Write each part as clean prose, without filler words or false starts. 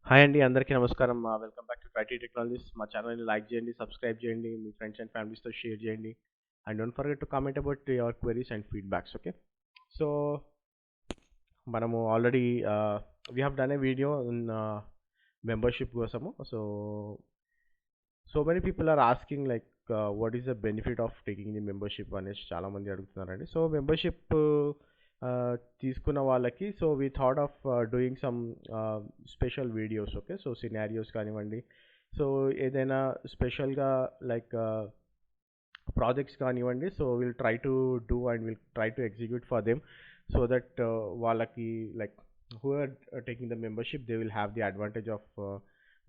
Hi అండి అందరికీ నమస్కారం. Welcome back to Trity Technologies. మా ఛానల్ని లైక్ చేయండి, సబ్స్క్రైబ్ చేయండి, మీ ఫ్రెండ్స్ అండ్ ఫ్యామిలీస్తో షేర్ చేయండి. And don't forget to comment about your queries and feedbacks. Okay, so మనము already we have done a video in membership కోసము. So many people are asking like what is the benefit of taking the membership అనేసి చాలామంది అడుగుతున్నారండి. So membership తీసుకున్న వాళ్ళకి so we thought of doing some special videos. Okay, so scenarios కానివ్వండి, so ఏదైనా స్పెషల్గా like projects కానివ్వండి, so will try to do and will try to execute for them so that వాళ్ళకి like who are taking the membership they will have the advantage of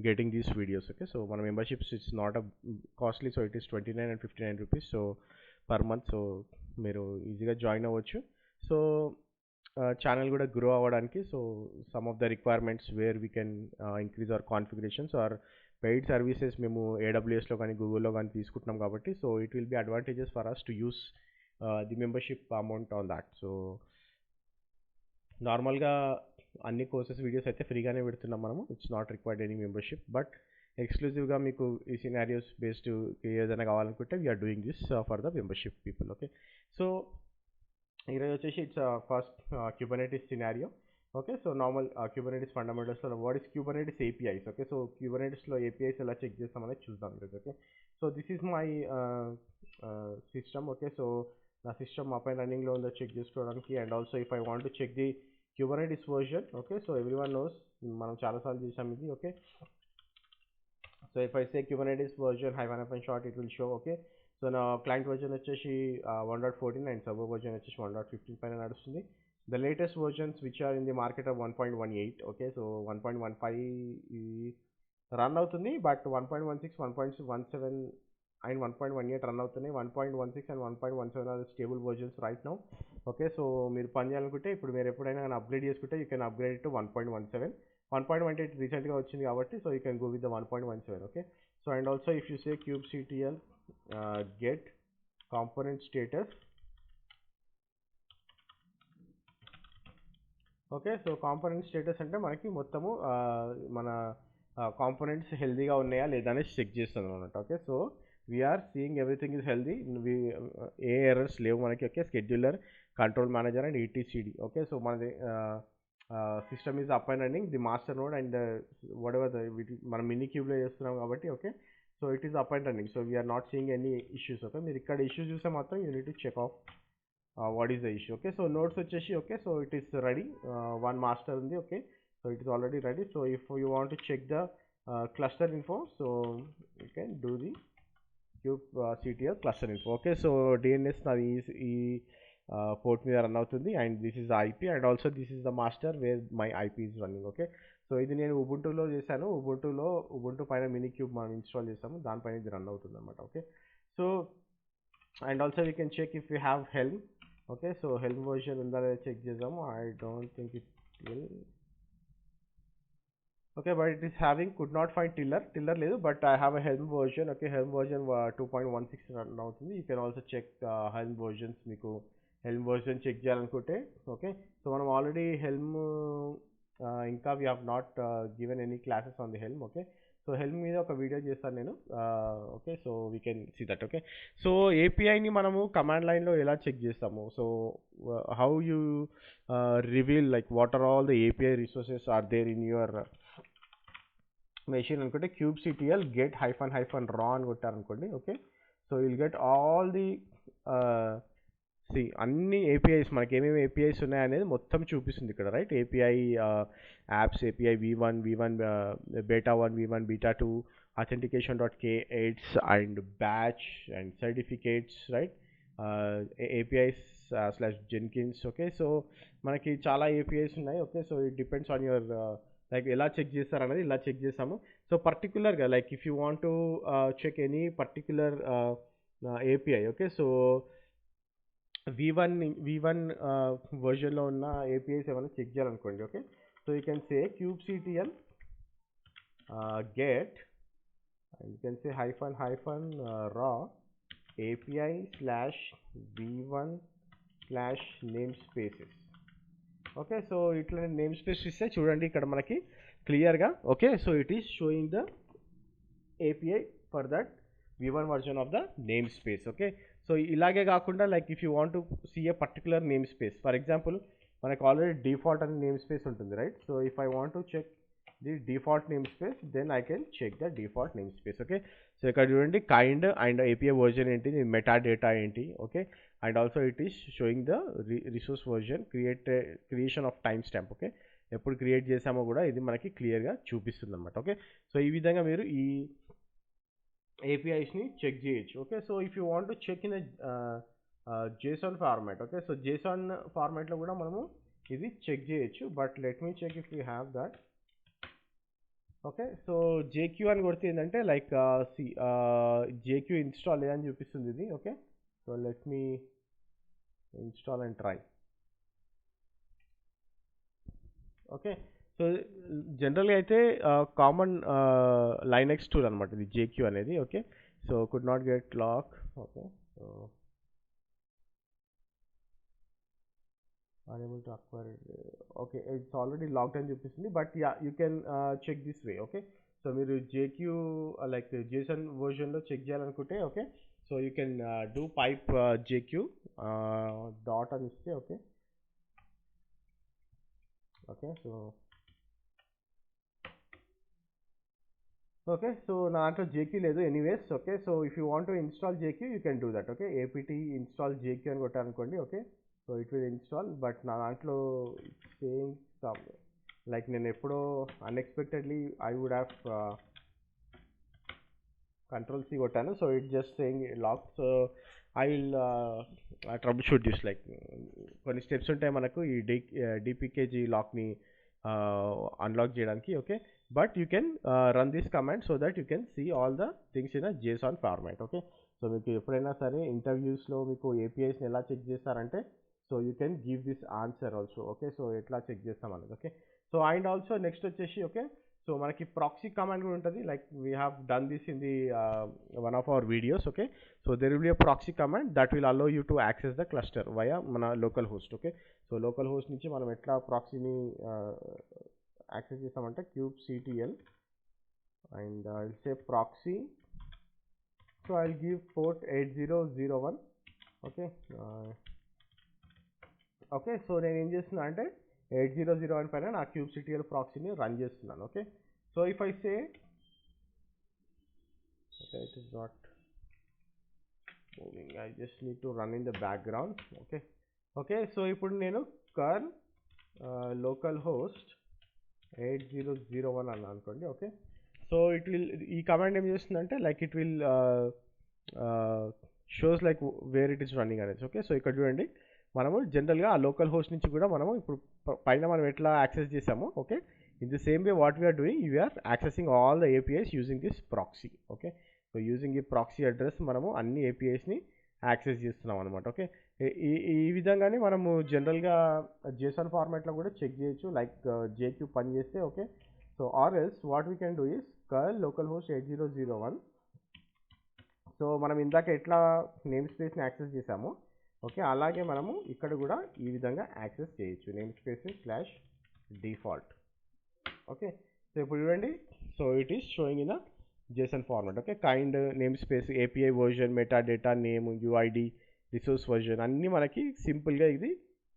getting these videos. Okay, so మన memberships it's not a costly, so it is 29 and 59 rupees so per month. So మీరు ఈజీగా join అవ్వచ్చు. So channel కూడా grow అవ్వడానికి so some of the requirements where we can increase our configurations or paid services మేము ఏడబ్ల్యూఎస్లో కానీ గూగుల్లో కానీ తీసుకుంటున్నాం కాబట్టి so it will be advantages for us to use the membership amount on that. So నార్మల్గా అన్ని కోర్సెస్ వీడియోస్ అయితే ఫ్రీగానే పెడుతున్నాం మనము. It's not required any membership, but ఎక్స్క్లూజివ్గా మీకు ఈ సినారియోస్ బేస్డ్ ఏదైనా కావాలనుకుంటే we're doing this for the membership people. Okay, so ఈరోజు వచ్చేసి it's first Kubernetes scenario. Okay, so normal Kubernetes ఫండమెంటల్స్లో what is Kubernetes APIs. Okay, so క్యూబర్నెటిస్లో APIs ఎలా చెక్ చేస్తామనేది చూద్దాం ఈరోజు. Okay, so this is my system. Okay, so నా system up and రన్నింగ్లో ఉందో చెక్ చేసుకోవడానికి. And also if I want to check the Kubernetes version. Okay, so everyone knows మనం చాలాసార్లు చేసాం ఇది. Okay, so if I say Kubernetes version hyphen short it will show. Okay, so నా client version వచ్చేసి 1.14 and server version వచ్చేసి 1.15 పైన నడుస్తుంది. The latest versions which are in the market of 1.18. Okay, so 1.15 run అవుతుంది, but 1.16, 1.17 and 1.18 run అవుతున్నాయి. 1.16 and 1.17 are stable versions right now. Okay, so మీరు పని చేయాలనుకుంటే ఇప్పుడు మీరు ఎప్పుడైనా అప్గ్రేడ్ చేసుకుంటే యూ కెన్ అప్గ్రేడ్ టు 1.17. 1.18 రీసెంట్గా వచ్చింది కాబట్టి so you can go with the 1.17. Okay, so and also if you say kubectl get component status. Okay, so component status అంటే మనకి మొత్తము మన కాంపోనెంట్స్ హెల్దీగా ఉన్నాయా లేదా అనేది చెక్ చేస్తుంది అనమాట. Okay, so we're seeing everything is healthy, ఏ ఎర్రర్స్ లేవు మనకి. Okay, scheduler, control manager and etcd. Okay, so మనది system is up and running, the master node and what మనం మినీ క్యూబ్లో చేస్తున్నాం కాబట్టి. Okay, so it is up and running, so we're not seeing any issues. Okay, మీరు ఇక్కడ issues చూస్తే మాత్రం you need to check of what is the issue. Okay, so nodes వచ్చేసి okay, so it is ready. One master ఉంది. Okay, so it is already ready. So if you want to check the cluster info, so you can do the kubectl cluster info. Okay, so DNS నాది ఈ port మీద run అవుతుంది and this is the IP and also this is the master where my IP is running. Okay, so ఇది నేను ఉబుంటూలో చేశాను. Ubuntu పైన mini cube మనం install చేసాము, దానిపైన ఇది రన్ అవుతుంది అనమాట. Okay, so and also we can check if you have Helm. Okay, so Helm version ఉందా లేదా చెక్ చేద్దాము. I don't think it will. Okay, but it is having could not find Tiller లేదు, but I have a Helm version. Okay, Helm version 2.16 run అవుతుంది. You can also check Helm versions. మీకు Helm version check చేయాలనుకుంటే okay, so మనం already Helm ఇంకా we have not given any classes on the Helm. Okay, so Helm మీద ఒక video చేస్తాను నేను. Okay, so we can see that. Okay, so ఏపీఐని మనము కమాండ్ లైన్లో ఎలా చెక్ చేస్తాము. So how you reveal like what are all the API resources are there in your machine అనుకుంటే kubectl గెట్ హైఫన్ రా అని కొట్టారనుకోండి. Okay, so will get all the అన్ని APIs మనకి ఏమేమి ఏపీఐస్ ఉన్నాయనేది మొత్తం చూపిస్తుంది ఇక్కడ. Right, API apps, API v1 beta 1, v1 beta 2, authentication.k8 and batch and certificates. Right, APIs /jenkins. Okay, so మనకి చాలా ఏపీఐస్ ఉన్నాయి. Okay, so it depends on your like ఎలా చెక్ చేస్తారు అనేది ఇలా చెక్ చేస్తాము. సో పర్టికులర్గా like if you want to check any particular API. Okay, so v1 వర్జన్లో ఉన్న ఏపీఐస్ ఏమైనా చెక్ చేయాలనుకోండి. Okay, so you can say kubectl get and you can say hyphen raw API /v1 /namespaces. Okay. So ఇట్లా name space ఇస్తే చూడండి ఇక్కడ మనకి క్లియర్గా. Okay. So it is showing the API for that V1 version of the namespace. Okay, so ఇలాగే కాకుండా like if you want to see a particular name space, for example మనకు already default అనే name space ఉంటుంది, right? So if I want to check the default name space, then I can check the default name space. Okay, so ఇక్కడ చూడండి kind and API version ఏంటి, meta data ఏంటి. Okay, and also it is showing the resource version, creation of time stamp. Okay, ఎప్పుడు create చేసామో కూడా ఇది మనకి క్లియర్గా చూపిస్తుంది అనమాట. ఓకే, సో ఈ విధంగా మీరు ఈ APIs ని చెక్ చేయొచ్చు. Okay, so if you want to check in JSON format, okay, so JSON ఫార్మాట్లో కూడా మనము ఇది చెక్ చేయొచ్చు. But let me check if you have that. Okay, so JQ అని కొడితే ఏంటంటే లైక్ JQ ఇన్స్టాల్ లేదని చూపిస్తుంది ఇది. Okay, so let me install and try. Okay, so జనరల్గా అయితే కామన్ లైనెక్స్ టూల్ అనమాట ఇది JQ అనేది. Okay, so could not get lock. Okay, so unable to acquire it. Okay, it's already logged అని చూపిస్తుంది. But yeah you can check this way. Okay, so మీరు JQ like JSON వర్జన్లో check చేయాలనుకుంటే, okay, so you can do pipe JQ dot అని ఇస్తే. Okay, okay, so okay, so నా దాంట్లో JQ లేదు anyways. Okay, so if you want to install JQ you can do that. Okay, APT install JQ అని కొట్టారనుకోండి. Okay, so it will install. But నా దాంట్లో saying some like నేను ఎప్పుడో unexpectedly I would have Control C కొట్టాను. So it just saying lock. So I will troubleshoot this. Like కొన్ని steps ఉంటాయి మనకు ఈ DPKG లాక్ని అన్లాక్ చేయడానికి. Okay, but you can run this command so that you can see all the things in JSON format. Okay, so మీకు ఎప్పుడైనా సరే ఇంటర్వ్యూస్లో మీకు APIస్ని ఎలా చెక్ చేస్తారంటే, so you can give this answer also. Okay, so ఎట్లా చెక్ చేస్తాం అనేది. Okay, so and also next వచ్చేసి, ఓకే, సో మనకి ప్రాక్సీ కమాండ్ కూడా ఉంటుంది. Like we have done this in the one of our videos. Okay, so there will be a proxy command that will allow you to access the cluster via మన local host. Okay, so local host నుంచి మనం ఎట్లా ప్రాక్సీని access చేస్తామంటే kubectl and I will say proxy. So I will give port 8001. Okay, okay, so నేను ఏం చేస్తున్నా అంటే 8001 పైన నా kubectl ప్రాక్సీని రన్ చేస్తున్నాను. Okay, so if I say okay it is not moving, I just need to run in the background. Okay, okay, so ఇప్పుడు నేను curl local host 8001 అని అనుకోండి. ఓకే, సో ఇట్ విల్ ఈ కమాండ్ ఏం చేస్తుందంటే like it will shows like where it is running అనేది. Okay, so ఇక్కడ చూడండి మనము జనరల్గా ఆ లోకల్ హోస్ట్ నుంచి కూడా మనము ఇప్పుడు పైన మనం ఎట్లా యాక్సెస్ చేసామో, okay, in the same way what we're doing we're accessing all the APIs using this proxy. Okay, so using ఈ ప్రాక్సీ అడ్రస్ మనము అన్ని APIస్ని యాక్సెస్ చేస్తున్నాం అనమాట. ఓకే, ఈ విధంగానే మనము జనరల్గా JSON ఫార్మాట్లో కూడా చెక్ చేయొచ్చు లైక్ JQ పని చేస్తే. Okay, so or else what we can do is curl local host 8001. So మనం ఇందాక ఎట్లా నేమ్ స్పేస్ని యాక్సెస్ చేసామో, ఓకే, అలాగే మనము ఇక్కడ కూడా ఈ విధంగా యాక్సెస్ చేయొచ్చు name space /default. Okay, so ఇప్పుడు చూడండి, so it is sowing in JSON format. Okay, kind name space API version meta data name UID resource version అన్నీ మనకి సింపుల్గా ఇది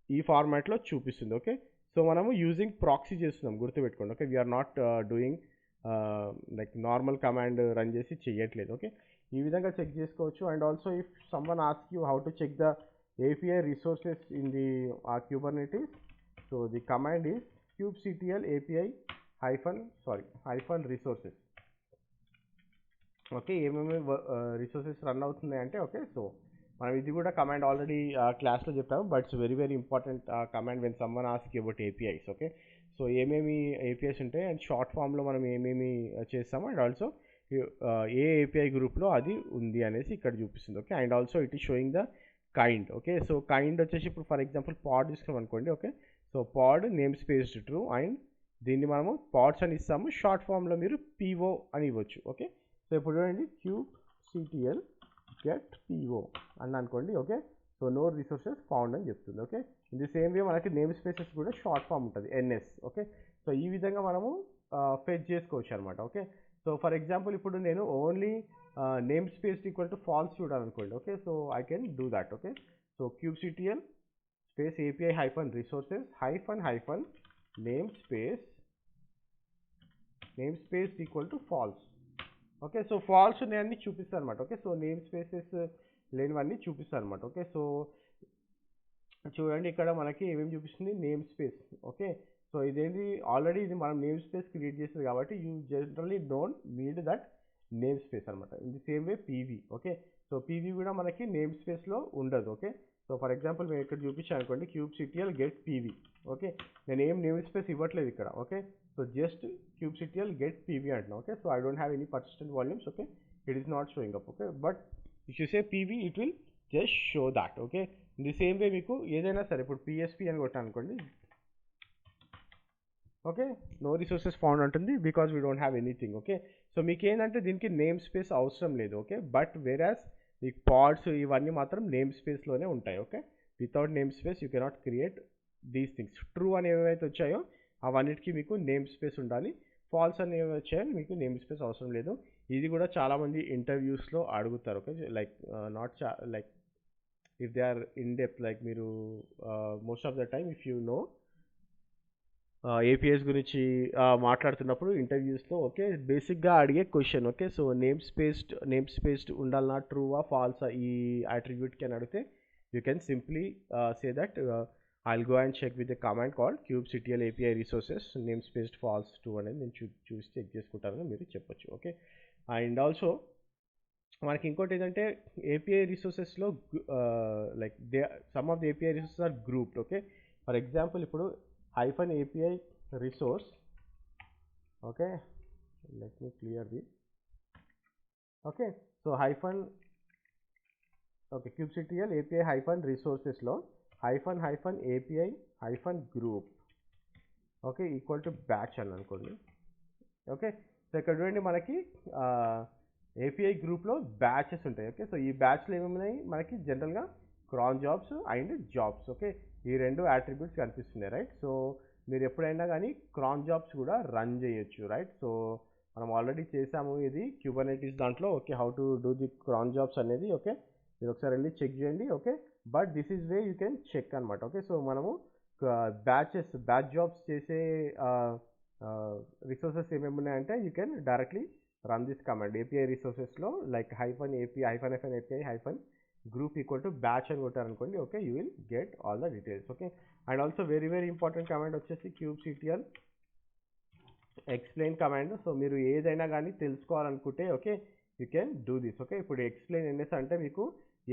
ఈ ఫార్మాట్లో చూపిస్తుంది. ఓకే, సో మనము యూజింగ్ ప్రాక్సీ చేస్తున్నాం గుర్తుపెట్టుకోండి. Okay, we're not doing like normal command run చేసి చెయ్యట్లేదు. ఓకే, ఈ విధంగా చెక్ చేసుకోవచ్చు. And also if someone ask you how to check the API resources in the Kubernetes, so the command is kubectl API hyphen resources. Okay, ఏమేమి resources run అవుతున్నాయి అంటే, okay, so మనం ఇది కూడా కమాండ్ ఆల్రెడీ క్లాస్లో చెప్పాము, but it's very very important command when someone ask about APIs. Okay, so ఏమేమి APIs ఉంటాయి అండ్ షార్ట్ ఫామ్లో మనం ఏమేమి చేస్తాము అండ్ ఆల్సో ఏ API గ్రూప్లో అది ఉంది అనేసి ఇక్కడ చూపిస్తుంది. Okay, and also it is showing the kind. Okay, so kind వచ్చేసి ఇప్పుడు ఫర్ ఎగ్జాంపుల్ పాడ్ తీసుకున్నాం అనుకోండి. Okay, so pod name space true and దీన్ని మనము పాడ్స్ అని ఇస్తాము. షార్ట్ ఫామ్లో మీరు PO అని ఇవ్వచ్చు. ఓకే, సో ఇప్పుడు చూడండి kubectl get PO అని అనుకోండి. Okay, so no resources found అని చెప్తుంది. Okay, in the same way మనకి నేమ్ స్పేసెస్ కూడా షార్ట్ ఫామ్ ఉంటుంది ఎన్ఎస్. ఓకే, సో ఈ విధంగా మనము ఫెచ్ చేసుకోవచ్చు అనమాట. ఓకే, సో ఫర్ ఎగ్జాంపుల్ ఇప్పుడు నేను only name space equal to false చూడాలనుకోండి. Okay, so I can do that. Okay, so kubectl space API hyphen resources hyphen name space equal to false. Okay, so false ఉన్నాయన్నీ చూపిస్తాను అనమాట. Okay, so name spaces లేనివన్నీ చూపిస్తాను అనమాట. Okay, so చూడండి ఇక్కడ మనకి ఏమేమి చూపిస్తుంది, నేమ్ స్పేస్. ఓకే, సో ఇదేంటి ఆల్రెడీ ఇది మనం నేమ్ స్పేస్ క్రియేట్ చేస్తుంది కాబట్టి you generally don't need that name space అనమాట. In the same way PV. Okay, so PV కూడా మనకి నేమ్ స్పేస్లో ఉండదు. ఓకే, సో ఫర్ ఎగ్జాంపుల్ మేము ఇక్కడ చూపించాను అనుకోండి kubectl గెట్ పీవీ. ఓకే, నేను ఏం నేమ్ స్పేస్ ఇవ్వట్లేదు ఇక్కడ. Okay, so just kubectl get PV అంటున్నా. Okay, so I don't have any persistent volumes. Okay, it is not showing up. Okay, but if you say PV it will just show that. Okay, the same way మీకు ఏదైనా సరే ఇప్పుడు PSP అని కొట్టాను అనుకోండి. Okay, no resources found ఉంటుంది because we don't have anything. Okay, so మీకు ఏంటంటే దీనికి నేమ్ స్పేస్ అవసరం లేదు. ఓకే, బట్ వేరాస్ మీకు పాడ్స్ ఇవన్నీ మాత్రం నేమ్ స్పేస్లోనే ఉంటాయి. Okay, without name space you cannot create these things. True అని ఏవైతే వచ్చాయో అవన్నిటికీ మీకు నేమ్ స్పేస్ ఉండాలి. ఫాల్స్ అని ఏవి వచ్చాయో మీకు నేమ్ స్పేస్ అవసరం లేదు. ఇది కూడా చాలామంది ఇంటర్వ్యూస్లో అడుగుతారు. Okay, like not like if they are in depth, like మీరు most of the time if you know APIs గురించి మాట్లాడుతున్నప్పుడు ఇంటర్వ్యూస్లో ఓకే బేసిక్గా అడిగే question. Okay, so name spaced ఉండాలన్నా ట్రూవా ఫాల్సా ఈ అట్రిబ్యూట్కి అని అడిగితే you can simply say that I'll go and check with the command called kubectl API resources name spaced false true అనేది నేను చూసి చెక్ చేసుకుంటానని మీరు చెప్పొచ్చు. ఓకే, అండ్ ఆల్సో మనకి ఇంకోటి ఏంటంటే ఏపీఐ రిసోర్సెస్లో like some of the API resources are grouped. Okay, for example ఇప్పుడు hyphen API resource. Okay, let me clear the. Okay, so okay kubectl API hyphen రిసోర్సెస్లో hyphen API hyphen group. Okay, equal to batch అని అనుకోండి. Okay, so ఇక్కడ చూడండి మనకి API గ్రూప్లో batches ఉంటాయి. Okay, so ఈ బ్యాచ్లో ఏమేమి మనకి జనరల్గా cron jobs and jobs. Okay, ఈ రెండు అట్రిబ్యూట్స్ కనిపిస్తున్నాయి. రైట్, సో మీరు ఎప్పుడైనా కానీ క్రాన్ జాబ్స్ కూడా రన్ చేయొచ్చు. రైట్, సో మనం ఆల్రెడీ చేసాము ఇది క్యూబర్నెటీస్ దాంట్లో. Okay, how to do the cron jobs అనేది. ఓకే, మీరు ఒకసారి వెళ్ళి చెక్ చేయండి. Okay, but this is way you can check అనమాట. ఓకే, సో మనము బ్యాచ్ జాబ్స్ చేసే రిసోర్సెస్ ఏమేమి ఉన్నాయంటే you can directly run this command API resources లో like hyphen API hyphen API hyphen group equal to batch అని కొట్టారనుకోండి. Okay, you will get all the details. Okay, and also very important command వచ్చేసి kubectl explain command. So మీరు ఏదైనా కానీ తెలుసుకోవాలనుకుంటే okay you can do this. Okay, ఇప్పుడు explain NS అంటే మీకు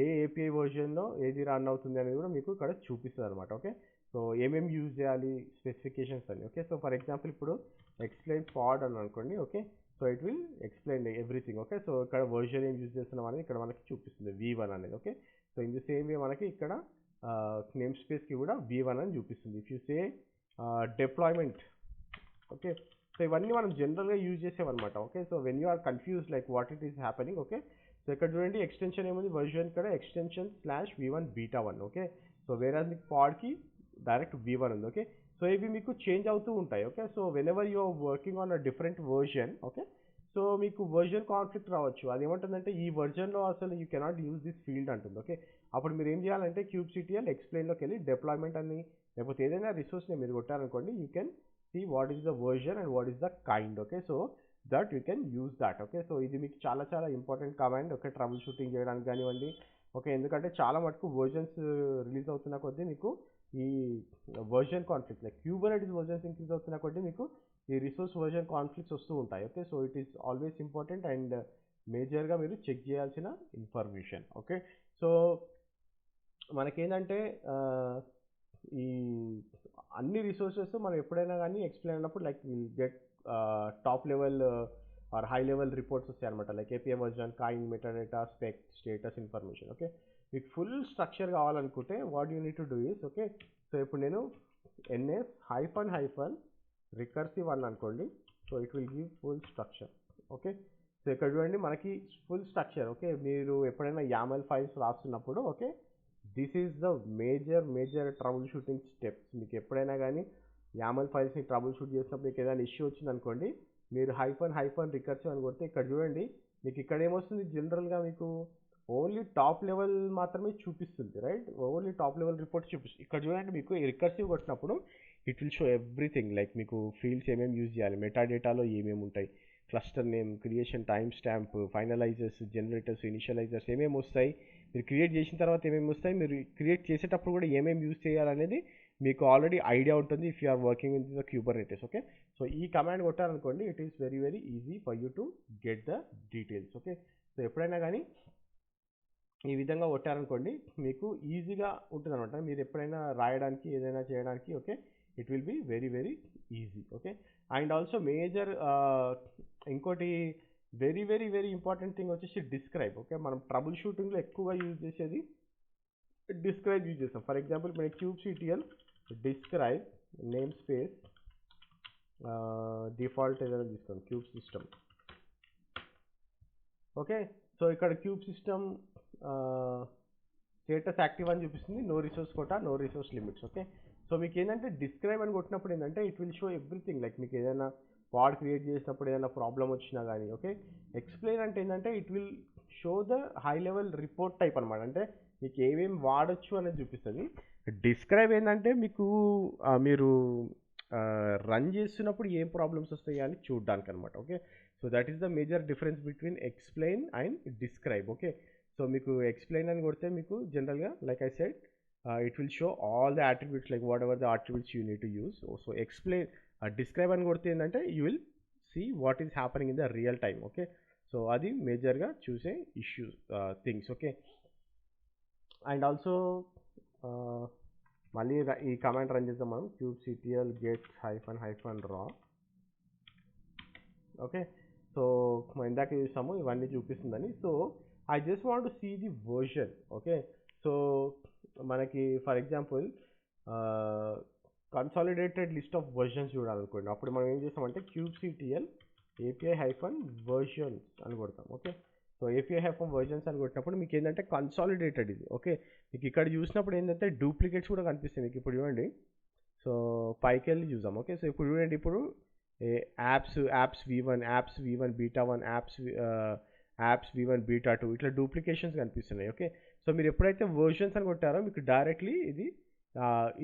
ఏ ఏపీఐ వర్జన్లో ఏది రన్ అవుతుంది అనేది కూడా మీకు ఇక్కడ చూపిస్తుంది అనమాట. ఓకే, సో ఏమేమి యూజ్ చేయాలి స్పెసిఫికేషన్స్ అని. ఓకే, సో ఫర్ ఎగ్జాంపుల్ ఇప్పుడు ఎక్స్ప్లెయిన్ పాడ్ అని అనుకోండి. Okay, so it will explain everything. Okay, so ఇక్కడ వర్జన్ ఏం యూజ్ చేస్తున్నాం అనేది ఇక్కడ మనకి చూపిస్తుంది V1 అనేది. Okay, so in the same way మనకి ఇక్కడ నేమ్ స్పేస్కి కూడా V1 అని చూపిస్తుంది. If you say deployment. Okay, so ఇవన్నీ మనం జనరల్గా యూజ్ చేసేవన్నమాట. Okay, so when you are confuse like what it is happening. Okay, so ఇక్కడ చూడండి ఎక్స్టెన్షన్ ఏముంది వర్జన్ ఇక్కడ extension /V1 beta 1. Okay, so వేరే మీకు పాడ్కి డైరెక్ట్ V1 ఉంది. ఓకే, సో ఇవి మీకు చేంజ్ అవుతూ ఉంటాయి. Okay, so whenever you are working on a different version. Okay, so మీకు వర్జన్ కాన్ఫ్లిక్ట్ రావచ్చు. అది ఏమంటుందంటే ఈ వర్జన్లో అసలు you cannot use this field అంటుంది. ఓకే, అప్పుడు మీరు ఏం చేయాలంటే kubectl ఎక్స్ప్లెయిన్లోకి వెళ్ళి డిప్లాయ్మెంట్ అని లేకపోతే ఏదైనా రిసోర్స్ని మీరు కొట్టారనుకోండి you can see what is the version and what is the kind. Okay, so that you can use that. Okay, so ఇది మీకు చాలా important command. Okay, troubleshooting చేయడానికి కానివ్వండి. ఓకే, ఎందుకంటే చాలా మటుకు వర్జన్స్ రిలీజ్ అవుతున్న కొద్దీ మీకు ఈ version conflict like Kubernetes versions increase అవుతున్న కొద్దీ మీకు ఈ రిసోర్స్ వర్జన్ కాన్ఫ్లిక్ట్స్ వస్తూ ఉంటాయి. Okay, so it is always important and మేజర్గా మీరు చెక్ చేయాల్సిన ఇన్ఫర్మేషన్. ఓకే, సో మనకేంటంటే ఈ అన్ని రిసోర్సెస్ మనం ఎప్పుడైనా కానీ ఎక్స్ప్లెయిన్ అయినప్పుడు like will get top level or high level reports వస్తాయి అనమాట. Like API version kind metadata spec status information. Okay, మీకు ఫుల్ స్ట్రక్చర్ కావాలనుకుంటే what you need to do is. Okay, so ఇప్పుడు నేను NS హైఫన్ రికర్సివ్ అని అనుకోండి. So it will give full structure. Okay, so ఇక్కడ చూడండి మనకి ఫుల్ స్ట్రక్చర్. ఓకే, మీరు ఎప్పుడైనా YAML ఫైల్స్ రాస్తున్నప్పుడు okay this is the major troubleshooting steps. మీకు ఎప్పుడైనా కానీ YAML ఫైల్స్ని ట్రబుల్ షూట్ చేసినప్పుడు మీకు ఏదైనా ఇష్యూ వచ్చింది అనుకోండి, మీరు హైఫన్ రికర్సివ్ అని కొడితే ఇక్కడ చూడండి, మీకు ఇక్కడ ఏమొస్తుంది, జనరల్గా మీకు ఓన్లీ టాప్ లెవెల్ మాత్రమే చూపిస్తుంది, right? Only top level reports చూపిస్తుంది. ఇక్కడ చూడండి, మీకు రికర్సివ్ కొట్టినప్పుడు it will show everything, like మీకు ఫీల్డ్స్ ఏమేమి యూజ్ చేయాలి, మెటా డేటాలో ఏమేమి ఉంటాయి, cluster name, creation timestamp, finalizers, generators, initializers ఏమేమి వస్తాయి, మీరు క్రియేట్ చేసిన తర్వాత ఏమేమి వస్తాయి, మీరు క్రియేట్ చేసేటప్పుడు కూడా ఏమేమి యూజ్ చేయాలనేది మీకు ఆల్రెడీ ఐడియా ఉంటుంది if you are working with the Kubernetes. Okay, so ఈ కమాండ్ కొట్టారనుకోండి, it is very easy for you to get the details. Okay, so ఎప్పుడైనా కానీ ఈ విధంగా కొట్టారనుకోండి, మీకు ఈజీగా ఉంటుంది అనమాట. మీరు ఎప్పుడైనా రాయడానికి ఏదైనా చేయడానికి, okay, it will be very easy. Okay, and also major ఇంకోటి వెరీ ఇంపార్టెంట్ థింగ్ వచ్చేసి డిస్క్రైబ్. ఓకే, మనం ట్రబుల్ షూటింగ్లో ఎక్కువగా యూజ్ చేసేది డిస్క్రైబ్ యూజ్ చేస్తాం. ఫర్ ఎగ్జాంపుల్ మన kubectl describe namespace default ఏదైనా తీసుకోండి, క్యూబ్ సిస్టమ్. ఓకే, సో ఇక్కడ క్యూబ్ సిస్టమ్ స్టేటస్ యాక్టివ్ అని చూపిస్తుంది, no resource quota, no resource limits. Okay, so మీకు ఏంటంటే డిస్క్రైబ్ అని కొట్టినప్పుడు ఏంటంటే it will show everything, like మీకు ఏదైనా పాడ్ క్రియేట్ చేసినప్పుడు ఏదైనా ప్రాబ్లం వచ్చినా కానీ. ఓకే, ఎక్స్ప్లెయిన్ అంటే ఏంటంటే it will show the high level report type అనమాట, అంటే మీకు ఏమేమి వాడచ్చు అనేది చూపిస్తుంది. డిస్క్రైబ్ ఏంటంటే మీకు మీరు రన్ చేస్తున్నప్పుడు ఏం ప్రాబ్లమ్స్ వస్తాయి అని చూడడానికి అనమాట. Okay, so that is the major difference between explain and describe. Okay, so మీకు ఎక్స్ప్లెయిన్ అని కొడితే మీకు జనరల్గా like I said it will show all the attributes, like whatever the attributes you need to use. So explain describe అని కొడితే ఏంటంటే you will see what is happening in the real time. Okay, so అది మేజర్గా చూసే issues things. Okay, and also మళ్ళీ ఈ command run చేద్దాం మనం, kubectl get -raw. Okay, so మనం ఇందాక చూసాము ఇవన్నీ చూపిస్తుందని. So I just want to see the version. Okay, so మనకి for example consolidated list of versions చూడాలనుకోండి, అప్పుడు మనం ఏం చేస్తామంటే kubectl API-versions అని కొడతాం. ఓకే, సో API-versions అని కొట్టినప్పుడు మీకు ఏంటంటే కన్సాలిడేటెడ్ ఇది. ఓకే, మీకు ఇక్కడ చూసినప్పుడు ఏంటంటే డూప్లికేట్స్ కూడా కనిపిస్తాయి మీకు. ఇప్పుడు చూడండి, సో పైకి వెళ్ళి చూద్దాం. ఓకే, సో ఇప్పుడు చూడండి, ఇప్పుడు apps v1 beta 1 apps v1 beta 2 ఇట్లా డూప్లికేషన్స్ కనిపిస్తున్నాయి. ఓకే, సో మీరు ఎప్పుడైతే వర్షన్స్ అని కొట్టారో మీకు డైరెక్ట్లీ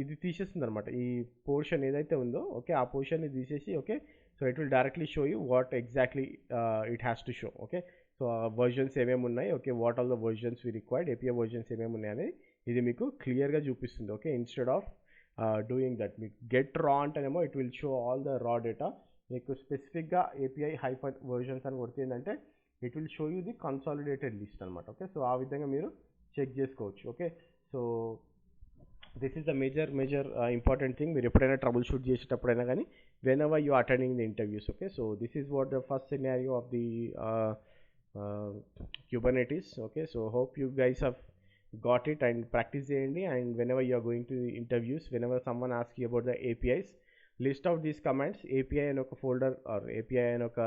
ఇది తీసేస్తుంది అనమాట, ఈ పోర్షన్ ఏదైతే ఉందో. ఓకే, ఆ పోర్షన్ని తీసేసి, okay, so it will directly show you what exactly it has to show. Okay, so versions ఏమేమి ఉన్నాయి, okay, what all the versions we required, API versions ఏమేమి ఉన్నాయి అనేది ఇది మీకు క్లియర్గా చూపిస్తుంది. Okay, instead of doing that మీకు గెట్ రా అంటేనేమో it will show all the raw data. మీకు స్పెసిఫిక్గా API-versions అని కొడితే ఏంటంటే it will show you the consolidated list అనమాట. ఓకే, సో ఆ విధంగా మీరు చెక్ చేసుకోవచ్చు. Okay, so this is the major important thing మీరు ఎప్పుడైనా ట్రబుల్ షూట్ చేసేటప్పుడైనా కానీ whenever you are attending the interviews. Okay, so this is what the first scenario of the Kubernetes. Okay, so hope you guys have got it and practice చేయండి. And whenever you are going to the interviews, whenever someone asks you about the APIs, list out these commands, API అని ఒక folder or API అని ఒక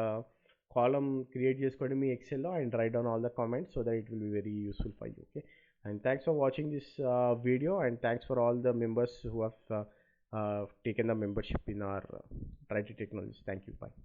column create చేసుకోండి మీ Excelలో and write down all the comments so that it will be very useful for you. Okay, and thanks for watching this video, and thanks for all the members who have taken the membership in our Try to Technologies. Thank you. Bye.